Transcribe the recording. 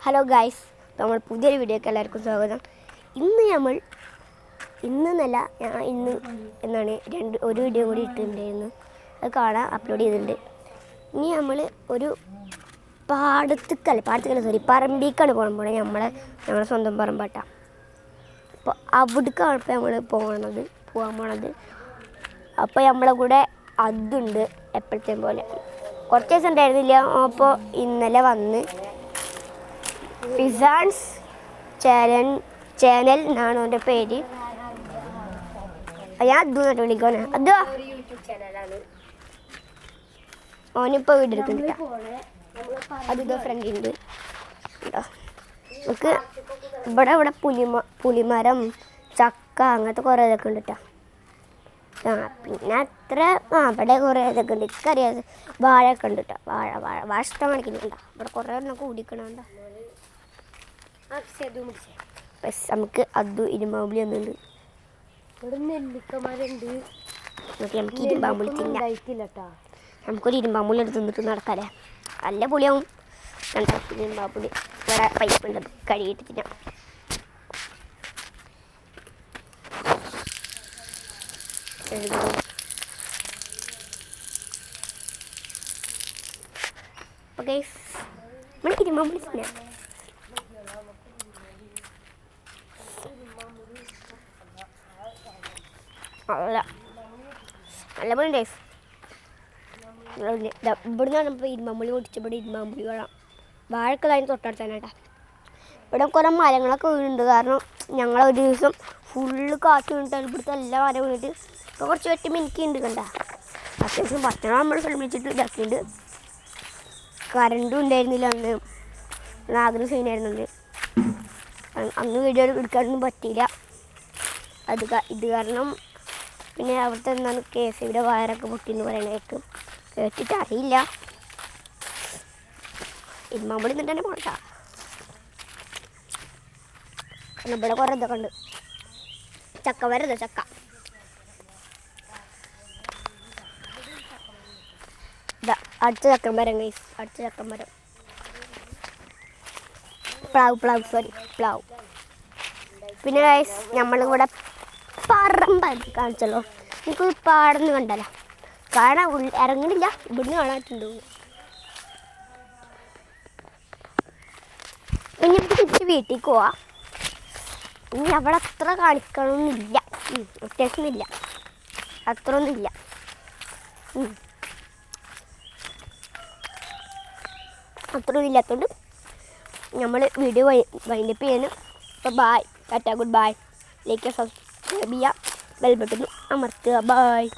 Hello guys, നമ്മൾ പുതിയൊരു വീഡിയോക്ക് എല്ലാവർക്കും സ്വാഗതം. ഇന്നല്ല ഞാൻ ഇന്ന് എന്നാണ് ഒരു വീഡിയോ കൂടി ഇട്ടിട്ടുണ്ടായിരുന്നു. അത് കാണാൻ അപ്ലോഡ് ചെയ്തിട്ടുണ്ട്. ഇനി നമ്മൾ ഒരു പറമ്പിക്കാണ് പോകണേ. നമ്മളെ സ്വന്തം പറമ്പാട്ട. അപ്പോൾ അവിടേക്കാണ് ഇപ്പോൾ നമ്മൾ പോകാൻ പോണത്. അപ്പോൾ നമ്മളെ കൂടെ അതുണ്ട് എപ്പോഴത്തെയും പോലെ. കുറച്ച് ദിവസം ഉണ്ടായിരുന്നില്ല. അപ്പോൾ ഇന്നലെ വന്ന് ഫിസാൻസ് ചാനൽ എന്നാണ് അവൻ്റെ പേര്. ഞാൻ അതു എന്നിട്ട് വിളിക്കണേ. അതോ ഓനിപ്പോൾ വീടെടുക്കുന്നില്ല. അതിതോ ഫ്രണ്ടിണ്ട് കേട്ടോ. നമുക്ക് ഇവിടെ പുളിമരം, ചക്ക അങ്ങനത്തെ കുറേ ഇതൊക്കെ ഉണ്ട് കേട്ടോ. പിന്നെ ഇവിടെ കുറേ ഇതൊക്കെ ഉണ്ട്. എനിക്കറിയാതെ വാഴയൊക്കെ ഉണ്ട് കേട്ടോ. വാഴ ഇഷ്ടം കാണിക്കുന്നുണ്ടോ? ഇവിടെ കുറേ എണ്ണം കൂടിക്കണുണ്ടോ. നമുക്ക് അത് ഇരുമ്പാമ്പുളി ഒന്നുണ്ട്. നമുക്ക് ഇരുമ്പാമ്പുളി നമുക്കൊരു ഇരുമ്പാമ്പുളി എടുത്ത് നിന്നിട്ട് നടക്കാല്ലേ. നല്ല പുളിയാവും. ഇരുമ്പാമ്പുളി ഇവിടെ പൈപ്പ് ഉണ്ട്, കഴുകിയിട്ട് തിന്നാം. ഓക്കെ, നമുക്ക് ഇരുമ്പാമ്പുളി തിന്നാം. നല്ല പണി ഡേസ്. ഇവിടുന്നാണ് ഇപ്പോൾ ഇരുമ്പാമ്പുളി പൊട്ടിച്ചപ്പോൾ ഇരുമ്പാമ്പുളി വെള്ളം വാഴക്കുള്ളതിന് തൊട്ടടുത്താണ് കേട്ടോ. ഇവിടെ കുറേ മരങ്ങളൊക്കെ വീഴുന്നുണ്ട്. കാരണം ഞങ്ങളൊരു ദിവസം ഫുള്ള് കാറ്റ് വീണിട്ട് ഇവിടുത്തെ എല്ലാ മരം വീണിട്ട് ഇപ്പോൾ കുറച്ച് വെട്ടി മിനിക്കുണ്ട് കണ്ട. അത്യാവശ്യം ഭക്ഷണം നമ്മൾ ശ്രമിച്ചിട്ട് ഇതാക്കിയിട്ടുണ്ട്. കറണ്ടും ഉണ്ടായിരുന്നില്ല അന്ന്. ആഗ്രഹം സീനായിരുന്നുണ്ട്. അന്ന് വീഡിയോ എടുക്കാനൊന്നും പറ്റിയില്ല. ഇത് കാരണം പിന്നെ അവിടുത്തെ എന്താണ് KSIയുടെ വയറൊക്കെ പൊട്ടിയെന്ന് പറയണേക്ക് കേട്ടിട്ട് അറിയില്ല. ഇരുമ്പാമ്പുളി എന്നിട്ട് തന്നെ പോകണ്ട. കാരണം ഇവിടെ കുറേ ഇതൊക്കെ ഉണ്ട്. ചക്ക വരതോ ചക്ക. അടുത്ത ചക്കൻ മരം ഗൈസ്, അടുത്ത ചക്കൻ മരം. പ്ലാവ്. പിന്നെ ഗൈസ് നമ്മളും കൂടെ പറമ്പായിട്ട് കാണിച്ചല്ലോ. എനിക്കൊരു പാടന്ന് കണ്ടല്ലോ. കാണാൻ ഇറങ്ങണില്ല. ഇവിടുന്ന് കാണാറ്റുണ്ടോ. ഇനി നമുക്ക് തിരിച്ച് വീട്ടിലേക്ക് പോവാം. ഇനി അവിടെ അത്ര കാണിക്കണമെന്നില്ല. അത്യാവശ്യമൊന്നുമില്ല, അത്ര ഒന്നുമില്ല. അത്ര ഇല്ലാത്തതുകൊണ്ട് നമ്മൾ വീഡിയോ വൈൻഡപ്പ് ചെയ്യാനും. അപ്പോൾ bye, tata, good bye. Like subscribe ചെയ്യുക, ബെൽ ബട്ടൺ അമർത്തുക. ബായ്.